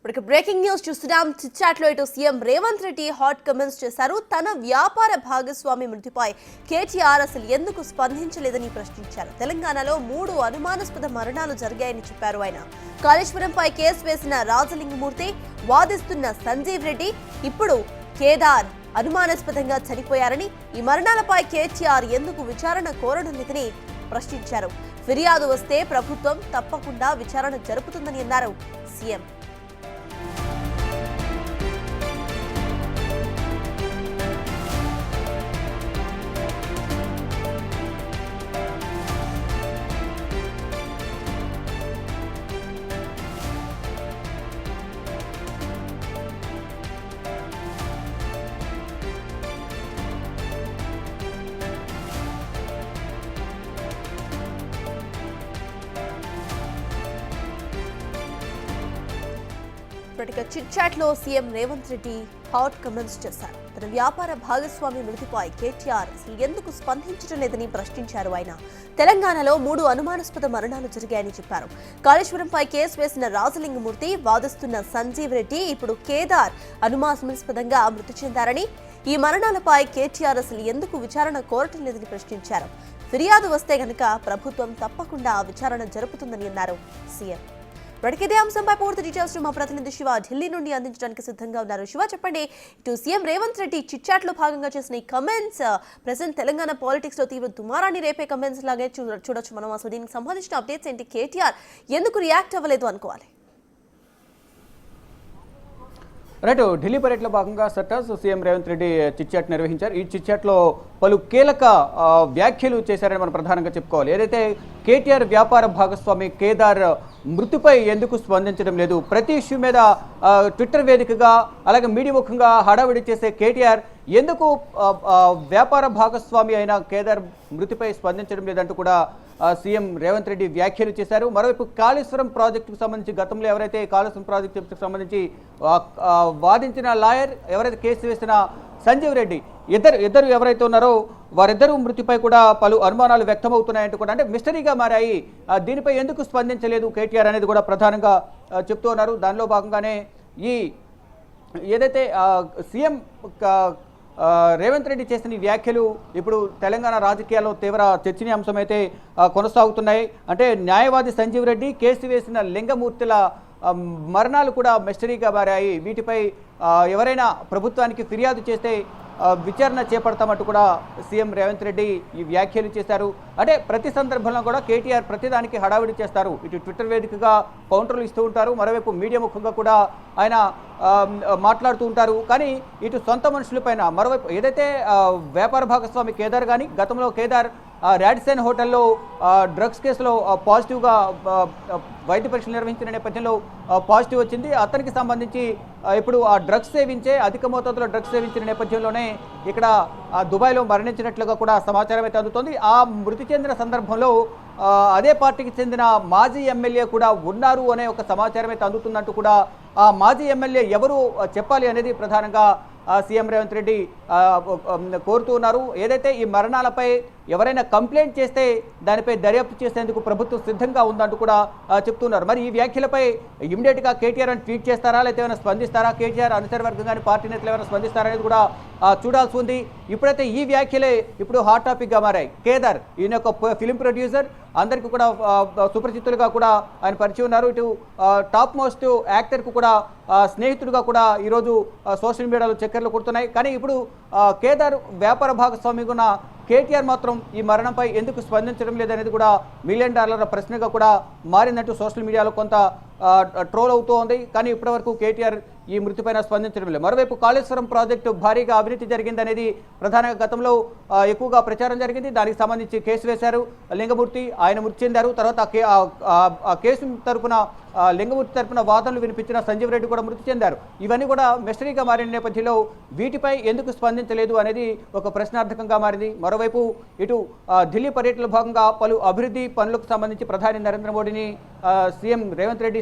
ఇప్పుడు breaking news చూస్తున్నాం. చిట్చాట్లో ఇటు CM Revanth Reddy hot comments చేశారు. తన వ్యాపార భాగస్వామి మృతిపై కేటీఆర్ అసలు ఎందుకు స్పందించలేదని ప్రశ్నించారు. తెలంగాణలో 3 అనుమానాస్పద మరణాలు జరిగాయని చెప్పారు ఆయన. కాళేశ్వరంపై కేసు వేసిన రాజలింగమూర్తి, వాదిస్తున్న సంజీవ్ రెడ్డి, ఇప్పుడు కేదార్ అనుమానాస్పదంగా చనిపోయారని, ఈ మరణాలపై కేటీఆర్ ఎందుకు విచారణ కోరడం లేదని ప్రశ్నించారు. ఫిర్యాదు వస్తే ప్రభుత్వం తప్పకుండా విచారణ జరుపుతుందని అన్నారు సీఎం. చిట్చాట్లో CM Revanth Reddy hot comments చేశారు. తన వ్యాపార భాగస్వామి మృతిపై కేటీఆర్ అసలు ఎందుకు స్పందించడం లేదని ప్రశ్నించారు ఆయన. తెలంగాణలో 3 అనుమానాస్పద మరణాలు జరిగాయని చెప్పారు. కాళేశ్వరంపై కేసు వేసిన రాజలింగమూర్తి, వాదిస్తున్న సంజీవ్ రెడ్డి, ఇప్పుడు కేదార్ అనుమానాస్పదంగా మృతి చెందారని, ఈ మరణాలపై కేటీఆర్ అసలు ఎందుకు విచారణ కోరటం లేదని ప్రశ్నించారు. ఫిర్యాదు వస్తే గనక ప్రభుత్వం తప్పకుండా విచారణ జరుపుతుందని అన్నారు సీఎం. ఇదే అంశంపై పూర్తి డీటెయిల్స్ మా ప్రతినిధి శివ ఢిల్లీ నుండి అందించడానికి సిద్ధంగా ఉన్నారు. శివ, చెప్పండి, ఇటు సీఎం రేవంత్ రెడ్డి చిట్చాట్లో భాగంగా చేసిన ఈ కమెంట్స్ ప్రెసెంట్ తెలంగాణ పాలిటిక్స్ లో తీవ్ర దుమారాన్ని రేపే కమెంట్స్ లాగే చూడొచ్చు మనం. అసలు దీనికి సంబంధించిన అప్డేట్స్ ఏంటి? కేటీఆర్ ఎందుకు రియాక్ట్ అవ్వలేదు అనుకోవాలి? రైట్, ఢిల్లీ పర్యటనలో భాగంగా సీఎం రేవంత్ రెడ్డి చిట్చాట్ నిర్వహించారు. ఈ చిట్చాట్లో పలు కీలక వ్యాఖ్యలు చేశారని మనం ప్రధానంగా చెప్పుకోవాలి. ఏదైతే కేటీఆర్ వ్యాపార భాగస్వామి కేదార్ మృతిపై ఎందుకు స్పందించడం లేదు, ప్రతి ఇష్యూ మీద ట్విట్టర్ వేదికగా అలాగే మీడియా ముఖంగా హడావిడి చేసే కేటీఆర్ ఎందుకు వ్యాపార భాగస్వామి అయిన కేదార్ మృతిపై స్పందించడం లేదంటూ కూడా సీఎం రేవంత్ రెడ్డి వ్యాఖ్యలు చేశారు. మరోవైపు కాళేశ్వరం ప్రాజెక్టుకు సంబంధించి గతంలో ఎవరైతే కాళేశ్వరం ప్రాజెక్టుకు సంబంధించి వాదించిన లాయర్, ఎవరైతే కేసు వేసిన సంజీవ్ రెడ్డి, ఇద్దరు ఎవరైతే ఉన్నారో వారిద్దరూ మృతిపై కూడా పలు అనుమానాలు వ్యక్తమవుతున్నాయంటూ కూడా, అంటే మిస్టరీగా మారాయి. దీనిపై ఎందుకు స్పందించలేదు కేటీఆర్ అనేది కూడా ప్రధానంగా చెప్తూ ఉన్నారు. దానిలో భాగంగానే ఈ ఏదైతే సీఎం రేవంత్ రెడ్డి చేసిన ఈ వ్యాఖ్యలు ఇప్పుడు తెలంగాణ రాజకీయాల్లో తీవ్ర చర్చనీయాంశం అయితే కొనసాగుతున్నాయి. అంటే న్యాయవాది సంజీవ్ రెడ్డి, కేసు వేసిన లింగమూర్తుల మరణాలు కూడా మిస్టరీగా మారాయి. వీటిపై ఎవరైనా ప్రభుత్వానికి ఫిర్యాదు చేస్తే విచారణ చేపడతామంటూ కూడా సీఎం రేవంత్ రెడ్డి ఈ వ్యాఖ్యలు చేశారు. అంటే ప్రతి సందర్భంలో కూడా కేటీఆర్ ప్రతిదానికి హడావిడి చేస్తారు. ఇటు ట్విట్టర్ వేదికగా కౌంటర్లు ఇస్తూ ఉంటారు, మరోవైపు మీడియా ముఖంగా కూడా ఆయన మాట్లాడుతూ ఉంటారు. కానీ ఇటు సొంత మనుషులపైన, మరోవైపు ఏదైతే వ్యాపార భాగస్వామి కేదార్ కానీ, గతంలో కేదార్ రాడిసన్ హోటల్లో డ్రగ్స్ కేసులో పాజిటివ్గా వైద్య పరీక్షలు నిర్వహించిన నేపథ్యంలో పాజిటివ్ వచ్చింది. అతనికి సంబంధించి ఇప్పుడు ఆ డ్రగ్స్ సేవించే, అధిక మోతాదులో డ్రగ్స్ సేవించిన నేపథ్యంలోనే ఇక్కడ దుబాయ్లో మరణించినట్లుగా కూడా సమాచారం అయితే అందుతోంది. ఆ మృతి చెందిన సందర్భంలో అదే పార్టీకి చెందిన మాజీ ఎమ్మెల్యే కూడా ఉన్నారు అనే ఒక సమాచారం అయితే అందుతుందంటూ కూడా ఆ మాజీ ఎమ్మెల్యే ఎవరు చెప్పాలి అనేది ప్రధానంగా సీఎం రేవంత్ రెడ్డి కోరుతూ ఉన్నారు. ఏదైతే ఈ మరణాలపై ఎవరైనా కంప్లైంట్ చేస్తే దానిపై దర్యాప్తు చేసేందుకు ప్రభుత్వం సిద్ధంగా ఉందంటూ కూడా చెప్తున్నారు. మరి ఈ వ్యాఖ్యలపై ఇమీడియట్గా కేటీఆర్ అని ట్వీట్ చేస్తారా, లేకపోతే ఏమైనా స్పందిస్తారా, కేటీఆర్ అనుచర వర్గం కానీ పార్టీ నేతలు ఏమైనా స్పందిస్తారా అనేది కూడా చూడాల్సి ఉంది. ఇప్పుడైతే ఈ వ్యాఖ్యలే ఇప్పుడు హాట్ టాపిక్గా మారాయి. కేదార్ ఈయన ఒక ఫిలిం ప్రొడ్యూసర్, అందరికీ కూడా సుపరిచితులుగా కూడా ఆయన పరిచయం ఉన్నారు. ఇటు టాప్ మోస్ట్ యాక్టర్కు కూడా స్నేహితుడిగా కూడా ఈరోజు సోషల్ మీడియాలో చక్కర్లు కొడుతున్నాయి. కానీ ఇప్పుడు కేదార్ వ్యాపార భాగస్వామిగా ఉన్న కేటీఆర్ మాత్రం ఈ మరణంపై ఎందుకు స్పందించడం లేదనేది కూడా $1 మిలియన్ ప్రశ్నగా కూడా మారిందంటూ సోషల్ మీడియాలో కొంత ట్రోల్ అవుతూ ఉంది. కానీ ఇప్పటివరకు కేటీఆర్ ఈ మృతిపైన స్పందించడం లేదు. మరోవైపు కాళేశ్వరం ప్రాజెక్టు భారీగా అవినీతి జరిగిందనేది ప్రధానంగా గతంలో ఎక్కువగా ప్రచారం జరిగింది. దానికి సంబంధించి కేసు వేశారు లింగమూర్తి, ఆయన మృతి చెందారు. తర్వాత ఆ కేసు తరపున లింగమూర్తి తరపున వాదనలు వినిపించిన సంజీవ్ రెడ్డి కూడా మృతి చెందారు. ఇవన్నీ కూడా మిస్టరీగా మారిన నేపథ్యంలో వీటిపై ఎందుకు స్పందించలేదు అనేది ఒక ప్రశ్నార్థకంగా మారింది. మరోవైపు ఇటు ఢిల్లీ పర్యటనలో భాగంగా పలు అభివృద్ధి పనులకు సంబంధించి ప్రధాని నరేంద్ర మోడీని సీఎం రేవంత్ రెడ్డి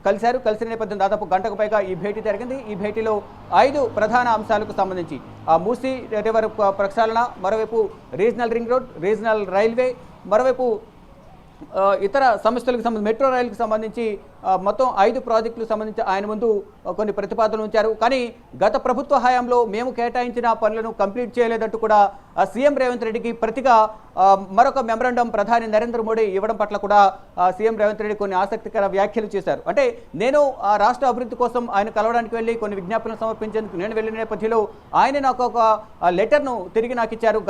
కలిసిన నేపథ్యం దాదాపు గంటకు పైగా ఈ భేటీ జరిగింది. ఈ భేటీలో 5 ప్రధాన అంశాలకు సంబంధించి మూసీ రివర్ ప్రక్షాళన, మరోవైపు regional ring road, regional railway, మరోవైపు ఇతర సమస్యలకు సంబంధించి మెట్రో రైలుకు సంబంధించి మొత్తం 5 ప్రాజెక్టులకు సంబంధించి ఆయన ముందు కొన్ని ప్రతిపాదనలు ఉంచారు. కానీ గత ప్రభుత్వ హయాంలో మేము కేటాయించిన పనులను కంప్లీట్ చేయలేదంటూ కూడా సీఎం రేవంత్ రెడ్డికి ప్రతిగా మరొక మెమరాండం ప్రధాని నరేంద్ర మోడీ ఇవ్వడం పట్ల కూడా సీఎం రేవంత్ రెడ్డి కొన్ని ఆసక్తికర వ్యాఖ్యలు చేశారు. అంటే నేను రాష్ట్ర అభివృద్ధి కోసం ఆయన కలవడానికి వెళ్ళి కొన్ని విజ్ఞాపనలు సమర్పించేందుకు నేను వెళ్ళిన నేపథ్యంలో ఆయన నాకు ఒక లెటర్ను తిరిగి నాకు ఇచ్చారు.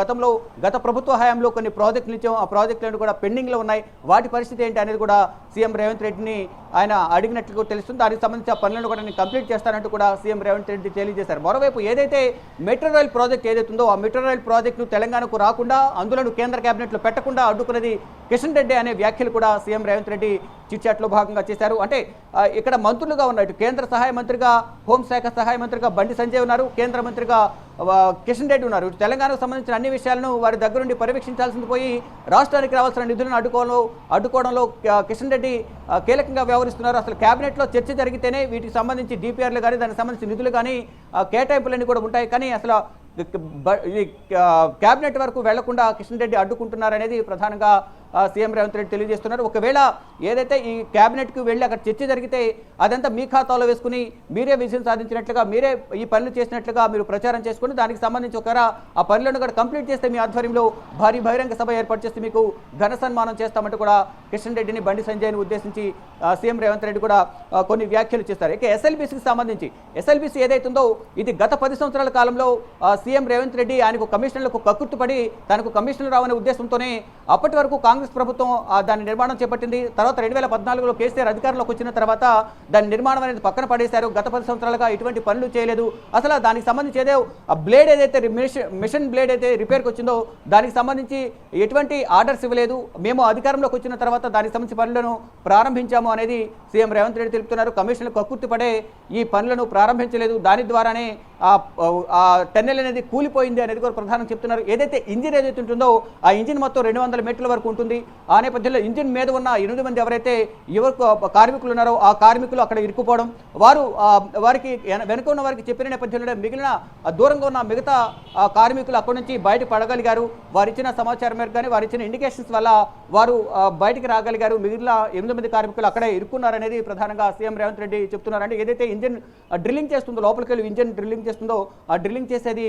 గత ప్రభుత్వ హయాంలో కొన్ని ప్రాజెక్టులు ఇచ్చాం, ఆ ప్రాజెక్టులను కూడా పెండింగ్లో ఉన్నాయి, వాటి పరిస్థితి ఏంటి అనేది కూడా సీఎం రేవంత్ రెడ్డిని ఆయన అడిగినట్లు తెలుస్తుంది. దానికి సంబంధించి ఆ పనులను కూడా నేను కంప్లీట్ చేస్తానంటూ కూడా సీఎం రేవంత్ రెడ్డి తెలియజేశారు. మరోవైపు ఏదైతే మెట్రో రైల్ ప్రాజెక్ట్ ఏదైతుందో ఆ మెట్రో రైల్ ప్రాజెక్టును తెలంగాణకు రాకుండా అందులో కేంద్ర కేబినెట్లో పెట్టకుండా అడ్డుకున్నది కిషన్ రెడ్డి అనే వ్యాఖ్యలు కూడా సీఎం రేవంత్ రెడ్డి చిట్చాట్లో భాగంగా చేశారు. అంటే ఇక్కడ మంత్రులుగా ఉన్నట్టు కేంద్ర సహాయ మంత్రిగా హోంశాఖ సహాయ మంత్రిగా బండి సంజయ్ ఉన్నారు, కేంద్ర మంత్రిగా కిషన్ రెడ్డి ఉన్నారు. తెలంగాణకు సంబంధించిన అన్ని విషయాలను వారి దగ్గర నుండి పర్యవేక్షించాల్సింది పోయి రాష్ట్రానికి రావాల్సిన నిధులను అడ్డుకోవడంలో కిషన్ రెడ్డి కీలకంగా వ్యవహరిస్తున్నారు. అసలు కేబినెట్లో చర్చ జరిగితేనే వీటికి సంబంధించి డిపిఆర్లు కానీ దానికి సంబంధించిన నిధులు కానీ కేటాయింపులన్నీ కూడా ఉంటాయి. కానీ అసలు కేబినెట్ వరకు వెళ్లకుండా కిషన్ రెడ్డి అడ్డుకుంటున్నారనేది ప్రధానంగా సీఎం రేవంత్ రెడ్డి తెలియజేస్తున్నారు. ఒకవేళ ఏదైతే ఈ కేబినెట్కి వెళ్ళి అక్కడ చర్చ జరిగితే అదంతా మీ ఖాతాలో వేసుకుని మీరే విజయం సాధించినట్లుగా, మీరే ఈ పనులు చేసినట్లుగా మీరు ప్రచారం చేసుకుని దానికి సంబంధించి ఆ పనులను కూడా కంప్లీట్ చేస్తే మీ ఆధ్వర్యంలో భారీ బహిరంగ సభ ఏర్పాటు చేస్తే మీకు ఘన సన్మానం చేస్తామంటూ కూడా కిషన్ రెడ్డిని బండి సంజయ్ని ఉద్దేశించి సీఎం రేవంత్ రెడ్డి కూడా కొన్ని వ్యాఖ్యలు చేస్తారు. ఇక ఎస్ఎల్బీసీకి సంబంధించి ఎస్ఎల్బీసీ ఏదైతుందో ఇది గత 10 సంవత్సరాల కాలంలో సీఎం రేవంత్ రెడ్డి ఆయనకు కమిషనర్లకు కక్కుర్తుపడి తనకు కమిషనర్ రావనే ఉద్దేశంతోనే అప్పటి వరకు కాంగ్రెస్ ప్రభుత్వం దాని నిర్మాణం చేపట్టింది. తర్వాత 2014లో కేసీఆర్ అధికారంలోకి వచ్చిన తర్వాత దాని నిర్మాణం అనేది పక్కన పడేశారు. గత 10 సంవత్సరాలుగా ఎటువంటి పనులు చేయలేదు. అసలు దానికి సంబంధించి ఆ బ్లేడ్ ఏదైతే మిషన్ బ్లేడ్ అయితే రిపేర్కి వచ్చిందో దానికి సంబంధించి ఎటువంటి ఆర్డర్స్ ఇవ్వలేదు. మేము అధికారంలోకి వచ్చిన తర్వాత దానికి సంబంధించి పనులను ప్రారంభించాము అనేది సీఎం రేవంత్ రెడ్డి తెలుపుతున్నారు. కమిషన్లు కక్కుర్తిపడే ఈ పనులను ప్రారంభించలేదు, దాని ద్వారానే ఆ టన్నెల్ అనేది కూలిపోయింది అనేది కూడా ప్రధానంగా చెప్తున్నారు. ఏదైతే ఇంజిన్ ఏదైతే ఉంటుందో ఆ ఇంజిన్ మొత్తం 200 మీటర్ల వరకు ఉంటుంది. ఆ నేపథ్యంలో ఇంజిన్ మీద ఉన్న 8 మంది ఎవరైతే కార్మికులు ఉన్నారో ఆ కార్మికులు అక్కడ ఇరుక్కుపోవడం, వారికి వెనుక ఉన్న వారికి చెప్పిన నేపథ్యంలో మిగిలిన దూరంగా ఉన్న మిగతా కార్మికులు అక్కడి నుంచి బయట పడగలిగారు. వారు ఇచ్చిన సమాచారం మేరకు కానీ వారు ఇచ్చిన ఇండికేషన్స్ వల్ల వారు బయటికి రాగలిగారు. మిగిలిన 8 మంది కార్మికులు అక్కడే ఇరుక్కున్నారనేది ప్రధానంగా సీఎం రేవంత్ రెడ్డి చెప్తున్నారంటే ఏదైతే ఇంజిన్ డ్రిల్లింగ్ చేస్తుందో లోపలికి వెళ్ళి ఇంజిన్ డ్రిల్లింగ్ చేస్తుందో ఆ డ్రిల్లింగ్ చేసేది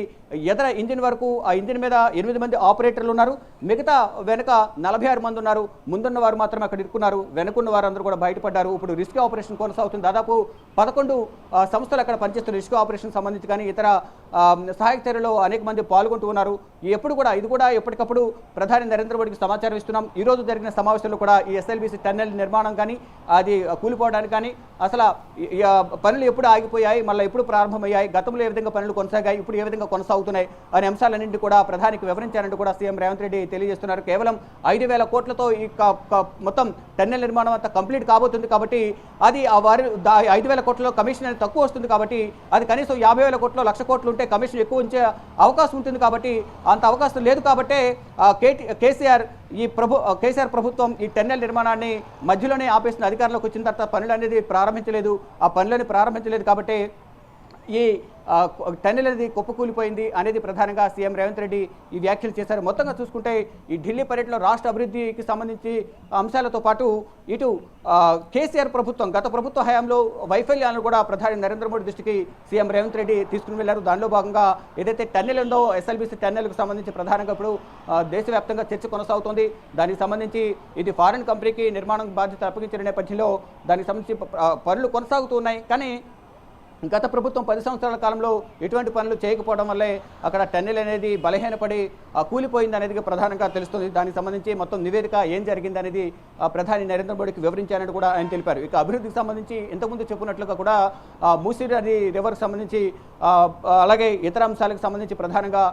ఎదర ఇంజిన్ వరకు ఆ ఇంజిన్ మీద 8 మంది ఆపరేటర్లు ఉన్నారు, మిగతా వెనక 46 మంది ఉన్నారు. ముందున్న వారు మాత్రమే అక్కడ ఇరుక్కున్నారు, వెనుకున్న వారందరూ కూడా బయటపడ్డారు. ఇప్పుడు రిస్క్ ఆపరేషన్ కొనసాగుతుంది. దాదాపు 11 సంస్థలు అక్కడ పనిచేస్తున్న రిస్క్ ఆపరేషన్ సంబంధించి కానీ ఇతర సహాయక చర్యలో అనేక మంది పాల్గొంటూ ఉన్నారు. ఇది కూడా ఎప్పటికప్పుడు ప్రధాని నరేంద్ర మోడీకి సమాచారం ఇస్తున్నాం. ఈ రోజు జరిగిన సమావేశంలో కూడా ఈ ఎస్ఎల్బీసీ టన్నెల్ నిర్మాణం కానీ అది కూలిపోవడానికి కానీ అసలు పనులు ఎప్పుడు ఆగిపోయాయి, మళ్ళీ ఎప్పుడు ప్రారంభమయ్యాయి, గతంలో ఏ విధంగా పనులు కొనసాగాయి, ఇప్పుడు ఏ విధంగా కొనసాగుతున్నాయి అనే అంశాలన్నింటి కూడా ప్రధానికి వివరించారంటూ కూడా సీఎం రేవంత్ రెడ్డి తెలియజేస్తున్నారు. కేవలం 5,000 కోట్లతో ఈ మొత్తం టన్నెల్ నిర్మాణం అంతా కంప్లీట్ కాబోతుంది. కాబట్టి అది వారి 5,000 కోట్లలో కమిషన్ అనేది తక్కువ వస్తుంది. కాబట్టి అది కనీసం 50,000 కోట్లు 1,00,000 కోట్లు ఉంటే కమిషన్ ఎక్కువ ఉంచే అవకాశం ఉంటుంది. కాబట్టి అంత అవకాశం లేదు. కాబట్టి కేసీఆర్ ప్రభుత్వం ఈ టన్నెల్ నిర్మాణాన్ని మధ్యలోనే ఆపేసిన అధికారంలోకి వచ్చిన తర్వాత పనులు అనేది ప్రారంభించలేదు. ఆ పనులని ప్రారంభించలేదు కాబట్టి ఈ టన్నెల్ అనేది కుప్పకూలిపోయింది అనేది ప్రధానంగా సీఎం రేవంత్ రెడ్డి ఈ వ్యాఖ్యలు చేశారు. మొత్తంగా చూసుకుంటే ఈ ఢిల్లీ పర్యటనలో రాష్ట్ర అభివృద్ధికి సంబంధించి అంశాలతో పాటు ఇటు కేసీఆర్ ప్రభుత్వం గత ప్రభుత్వ హయాంలో వైఫల్యాలను కూడా ప్రధాని నరేంద్ర మోడీ దృష్టికి సీఎం రేవంత్ రెడ్డి తీసుకుని వెళ్లారు. దానిలో భాగంగా ఏదైతే టన్నెల్ ఉందో ఎస్ఎల్బీసీ టన్నెల్కు సంబంధించి ప్రధానంగా ఇప్పుడు దేశవ్యాప్తంగా చర్చ కొనసాగుతోంది. దానికి సంబంధించి ఇది ఫారిన్ కంపెనీకి నిర్మాణం బాధ్యత అప్పగించిన నేపథ్యంలో దానికి సంబంధించి పనులు కొనసాగుతూ ఉన్నాయి. కానీ గత ప్రభుత్వం 10 సంవత్సరాల కాలంలో ఎటువంటి పనులు చేయకపోవడం వల్లే అక్కడ టన్నెల్ అనేది బలహీనపడి కూలిపోయింది అనేది ప్రధానంగా తెలుస్తుంది. దానికి సంబంధించి మొత్తం నివేదిక ఏం జరిగింది అనేది ప్రధాని నరేంద్ర మోడీకి వివరించారని కూడా ఆయన తెలిపారు. ఇక అభివృద్ధికి సంబంధించి ఇంతకుముందు చెప్పినట్లుగా కూడా మూసీ నది రివర్కి సంబంధించి అలాగే ఇతర అంశాలకు సంబంధించి ప్రధానంగా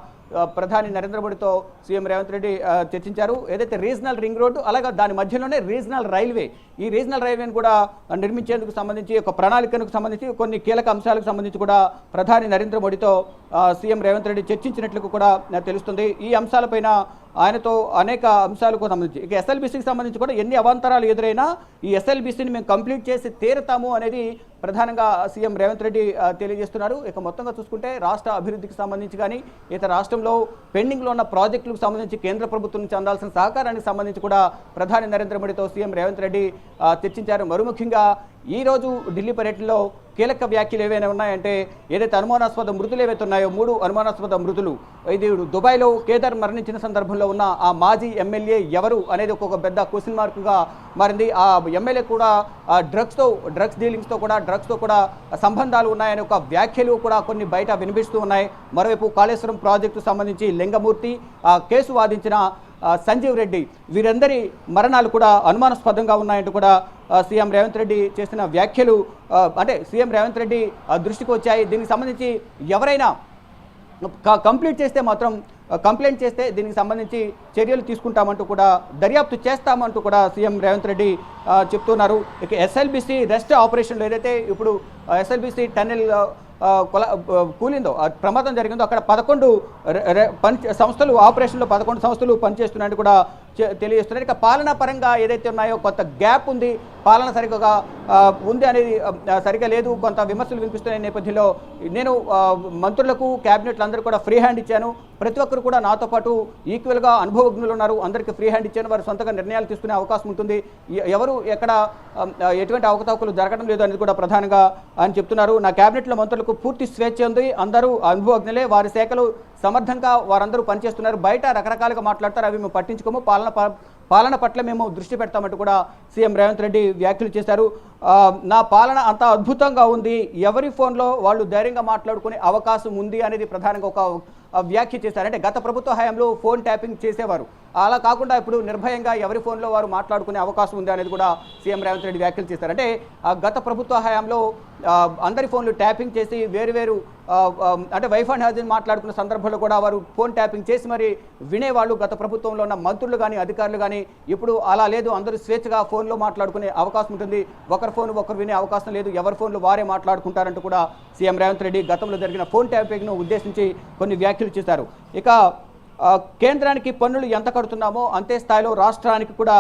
ప్రధాని నరేంద్ర మోడీతో సీఎం రేవంత్ రెడ్డి చర్చించారు. ఏదైతే రీజనల్ రింగ్ రోడ్డు అలాగే దాని మధ్యలోనే రీజనల్ రైల్వే, ఈ రీజనల్ రైల్వేని కూడా నిర్మించేందుకు సంబంధించి ఒక ప్రణాళికకు సంబంధించి కొన్ని కీలక అంశాలకు సంబంధించి కూడా ప్రధాని నరేంద్ర మోడీతో సీఎం రేవంత్ రెడ్డి చర్చించినట్లు కూడా తెలుస్తుంది. ఈ అంశాలపైన ఆయనతో అనేక అంశాలకు సంబంధించి ఇక ఎస్ఎల్బీసీకి సంబంధించి కూడా ఎన్ని అవాంతరాలు ఎదురైనా ఈ ఎస్ఎల్బీసీని మేము కంప్లీట్ చేసి తీరుతాము అనేది ప్రధానంగా సీఎం రేవంత్ రెడ్డి తెలియజేస్తున్నారు. ఇక మొత్తంగా చూసుకుంటే రాష్ట్ర అభివృద్ధికి సంబంధించి కానీ ఇతర రాష్ట్రంలో పెండింగ్లో ఉన్న ప్రాజెక్టులకు సంబంధించి కేంద్ర ప్రభుత్వం నుంచి అందాల్సిన సహకారానికి సంబంధించి కూడా ప్రధాని నరేంద్ర మోడీతో సీఎం రేవంత్ రెడ్డి చర్చించారు. మరో ముఖ్యంగా ఈరోజు ఢిల్లీ పర్యటనలో కీలక వ్యాఖ్యలు ఏవైనా ఉన్నాయంటే ఏదైతే అనుమానాస్పద మృతులు ఏవైతే ఉన్నాయో 3 అనుమానాస్పద మృతులు ఇది దుబాయ్లో కేదార్ మరణించిన సందర్భంలో ఉన్న ఆ మాజీ ఎమ్మెల్యే ఎవరు అనేది ఒక పెద్ద క్వశ్చన్ మార్క్గా మారింది. ఆ ఎమ్మెల్యే కూడా డ్రగ్స్తో కూడా సంబంధాలు ఉన్నాయని ఒక వ్యాఖ్యలు కూడా కొన్ని బయట వినిపిస్తూ ఉన్నాయి. మరోవైపు కాళేశ్వరం ప్రాజెక్టు సంబంధించి లింగమూర్తి కేసు వాదించిన సంజీవ్ రెడ్డి వీరందరి మరణాలు కూడా అనుమానాస్పదంగా ఉన్నాయంటూ కూడా సీఎం రేవంత్ రెడ్డి చేసిన వ్యాఖ్యలు అంటే సీఎం రేవంత్ రెడ్డి దృష్టికి వచ్చాయి. దీనికి సంబంధించి ఎవరైనా కంప్లైంట్ చేస్తే దీనికి సంబంధించి చర్యలు తీసుకుంటామంటూ కూడా దర్యాప్తు చేస్తామంటూ కూడా సీఎం రేవంత్ రెడ్డి చెప్తున్నారు. ఇక ఎస్ఎల్బీసీ రెస్ట్ ఆపరేషన్లు ఏదైతే ఇప్పుడు ఎస్ఎల్బీసీ టన్నెల్ కూలిందో ప్రమాదం జరిగిందో అక్కడ 11 సంస్థలు ఆపరేషన్లో 11 సంస్థలు పనిచేస్తున్నాయని కూడా తెలియజేస్తున్నారు. ఇక పాలనా పరంగా ఏదైతే ఉన్నాయో కొంత గ్యాప్ ఉంది, పాలన సరిగ్గా ఉంది అనేది సరిగా లేదు, కొంత విమర్శలు వినిపిస్తున్న నేపథ్యంలో నేను మంత్రులకు క్యాబినెట్లు అందరూ కూడా ఫ్రీ హ్యాండ్ ఇచ్చాను. ప్రతి ఒక్కరు కూడా నాతో పాటు ఈక్వల్గా అనుభవజ్ఞులు ఉన్నారు, అందరికీ ఫ్రీ హ్యాండ్ ఇచ్చాను, వారు సొంతంగా నిర్ణయాలు తీసుకునే అవకాశం ఉంటుంది, ఎవరు ఎక్కడ ఎటువంటి అవకతవకలు జరగడం లేదు అనేది కూడా ప్రధానంగా ఆయన చెప్తున్నారు. నా క్యాబినెట్లో మంత్రులకు పూర్తి స్వేచ్ఛ ఉంది, అందరూ అనుభవజ్ఞులే, వారి శాఖలు సమర్థంగా వారందరూ పనిచేస్తున్నారు, బయట రకరకాలుగా మాట్లాడతారు, అవి మేము పట్టించుకోము, పాలన పట్ల మేము దృష్టి పెడతామంటూ కూడా సీఎం రేవంత్ రెడ్డి వ్యాఖ్యలు చేశారు. నా పాలన అంత అద్భుతంగా ఉంది, ఎవరి ఫోన్లో వాళ్ళు ధైర్యంగా మాట్లాడుకునే అవకాశం ఉంది అనేది ప్రధానంగా ఒక వ్యాఖ్య చేశారు. అంటే గత ప్రభుత్వ హయాంలో ఫోన్ ట్యాపింగ్ చేసేవారు, అలా కాకుండా ఇప్పుడు నిర్భయంగా ఎవరి ఫోన్లో వారు మాట్లాడుకునే అవకాశం ఉంది అనేది కూడా సీఎం రేవంత్ రెడ్డి వ్యాఖ్యలు చేశారు. అంటే గత ప్రభుత్వ హయాంలో అందరి ఫోన్లు ట్యాపింగ్ చేసి వేరు అంటే వైఫ్ అండ్ హస్బెండ్ మాట్లాడుకున్న సందర్భంలో కూడా వారు ఫోన్ ట్యాపింగ్ చేసి మరి వినేవాళ్ళు గత ప్రభుత్వంలో ఉన్న మంత్రులు కానీ అధికారులు కానీ. ఇప్పుడు అలా లేదు, అందరూ స్వేచ్ఛగా ఫోన్లో మాట్లాడుకునే అవకాశం ఉంటుంది, ఒకరి ఫోన్ ఒకరు వినే అవకాశం లేదు, ఎవరి ఫోన్లు వారే మాట్లాడుకుంటారంటూ కూడా సీఎం రేవంత్ రెడ్డి గతంలో జరిగిన ఫోన్ ట్యాపింగ్ను ఉద్దేశించి కొన్ని వ్యాఖ్యలు చేశారు. ఇక కేంద్రానికి పన్నులు ఎంత కడుతున్నామో అంతే స్థాయిలో రాష్ట్రానికి కూడా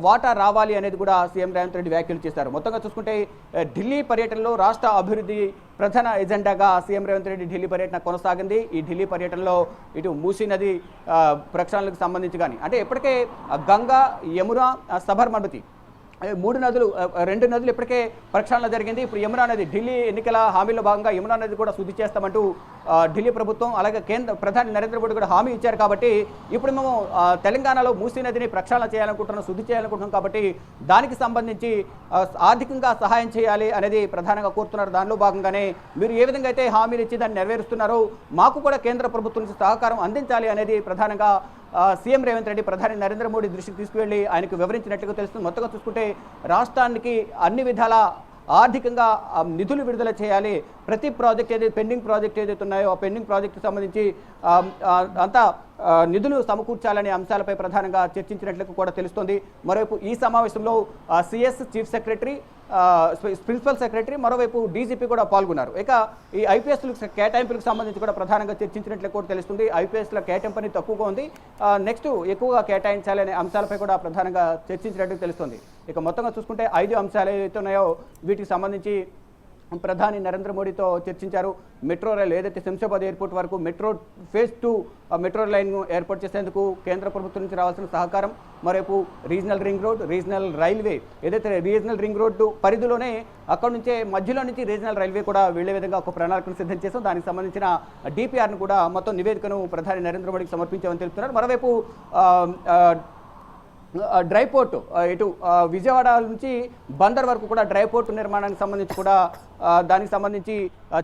వాటా రావాలి అనేది కూడా సీఎం రేవంత్ రెడ్డి వ్యాఖ్యలు చేశారు. మొత్తంగా చూసుకుంటే ఢిల్లీ పర్యటనలో రాష్ట్ర అభివృద్ధి ప్రధాన ఎజెండాగా సీఎం రేవంత్ రెడ్డి ఢిల్లీ పర్యటన కొనసాగింది. ఈ ఢిల్లీ పర్యటనలో ఇటు మూసీ నది ప్రక్షాళనకు సంబంధించి కానీ అంటే ఇప్పటికే గంగా, యమున, సబర్మతి 2 నదులు ఇప్పటికే ప్రక్షాళన జరిగింది. ఇప్పుడు యమునా నది ఢిల్లీ ఎన్నికల హామీలో భాగంగా యమునా నది కూడా శుద్ధి చేస్తామంటూ ఢిల్లీ ప్రభుత్వం అలాగే ప్రధాని నరేంద్ర మోడీ కూడా హామీ ఇచ్చారు. కాబట్టి ఇప్పుడు మేము తెలంగాణలో మూసీ నదిని ప్రక్షాళన చేయాలనుకుంటున్నాం, శుద్ధి చేయాలనుకుంటున్నాం. కాబట్టి దానికి సంబంధించి ఆర్థికంగా సహాయం చేయాలి అనేది ప్రధానంగా కోరుతున్నారు. దానిలో భాగంగానే మీరు ఏ విధంగా అయితే హామీలు ఇచ్చి దాన్ని నెరవేరుస్తున్నారో మాకు కూడా కేంద్ర ప్రభుత్వం నుంచి సహకారం అందించాలి అనేది ప్రధానంగా సీఎం రేవంత్ రెడ్డి ప్రధాని నరేంద్ర మోడీ దృష్టికి తీసుకువెళ్ళి ఆయనకు వివరించినట్లుగా తెలుస్తుంది. మొత్తంగా చూసుకుంటే రాష్ట్రానికి అన్ని విధాల ఆర్థికంగా నిధులు విడుదల చేయాలి, ప్రతి ప్రాజెక్ట్ ఏదైతే పెండింగ్ ప్రాజెక్ట్ ఏదైతే ఉన్నాయో ఆ పెండింగ్ ప్రాజెక్టు సంబంధించి అంతా నిధులు సమకూర్చాలనే అంశాలపై ప్రధానంగా చర్చించినట్లు కూడా తెలుస్తోంది. మరోవైపు ఈ సమావేశంలో CS chief secretary, principal secretary, మరోవైపు డీజీపీ కూడా పాల్గొన్నారు. ఇక ఈ ఐపీఎస్ల కేటాయింపులకు సంబంధించి కూడా ప్రధానంగా చర్చించినట్లు కూడా తెలుస్తుంది. ఐపీఎస్ల కేటాయింపు అనేది తక్కువగా ఉంది, నెక్స్ట్ ఎక్కువగా కేటాయించాలనే అంశాలపై కూడా ప్రధానంగా చర్చించినట్టు తెలుస్తుంది. ఇక మొత్తంగా చూసుకుంటే 5 అంశాలు ఏవైతే ఉన్నాయో వీటికి సంబంధించి ప్రధాని నరేంద్ర మోడీతో చర్చించారు. మెట్రో రైలు ఏదైతే శంషాబాద్ ఎయిర్పోర్ట్ వరకు ఫేజ్ 2 మెట్రో లైన్ను ఏర్పాటు చేసేందుకు కేంద్ర ప్రభుత్వం నుంచి రావాల్సిన సహకారం, మరోవైపు regional ring road, regional railway ఏదైతే రీజనల్ రింగ్ రోడ్డు పరిధిలోనే అక్కడ నుంచే మధ్యలో నుంచి రీజనల్ రైల్వే కూడా వెళ్లే విధంగా ఒక ప్రణాళికను సిద్ధం చేసాం. దానికి సంబంధించిన డిపిఆర్ను కూడా మొత్తం నివేదికను ప్రధాని నరేంద్ర మోడీకి సమర్పించామని తెలుపుతున్నారు. మరోవైపు డ్రై పోర్టు ఇటు విజయవాడ నుంచి బందర్ వరకు కూడా డ్రై పోర్టు నిర్మాణానికి సంబంధించి కూడా దానికి సంబంధించి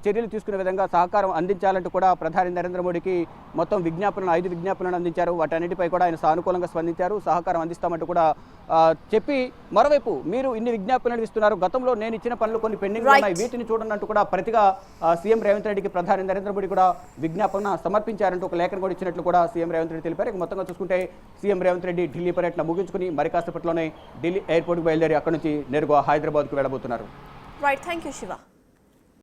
చర్యలు తీసుకునే విధంగా సహకారం అందించాలంటూ కూడా ప్రధాని నరేంద్ర మోడీకి మొత్తం 5 విజ్ఞాపనలను అందించారు. వాటన్నిటిపై కూడా ఆయన సానుకూలంగా స్పందించారు, సహకారం అందిస్తామంటూ కూడా చెప్పి మరోవైపు మీరు ఇన్ని విజ్ఞాపనలు ఇస్తున్నారు, గతంలో నేను ఇచ్చిన పనులు కొన్ని పెండింగ్ ఉన్నాయి, వీటిని చూడనంటూ కూడా ప్రతిగా సీఎం రేవంత్ రెడ్డికి ప్రధాని నరేంద్ర మోడీ కూడా విజ్ఞాపన సమర్పించారంటూ ఒక లేఖను కూడా ఇచ్చినట్లు కూడా సీఎం రేవంత్ రెడ్డి తెలిపారు. మొత్తంగా చూసుకుంటే సీఎం రేవంత్ రెడ్డి ఢిల్లీ పర్యటన ముగించుకుని మరి కాసేపట్లోనే ఢిల్లీ ఎయిర్పోర్ట్కి బయలుదేరి అక్కడి నుంచి నేరుగా హైదరాబాద్కు వెళ్ళబోతున్నారు. Right, thank you Shiva.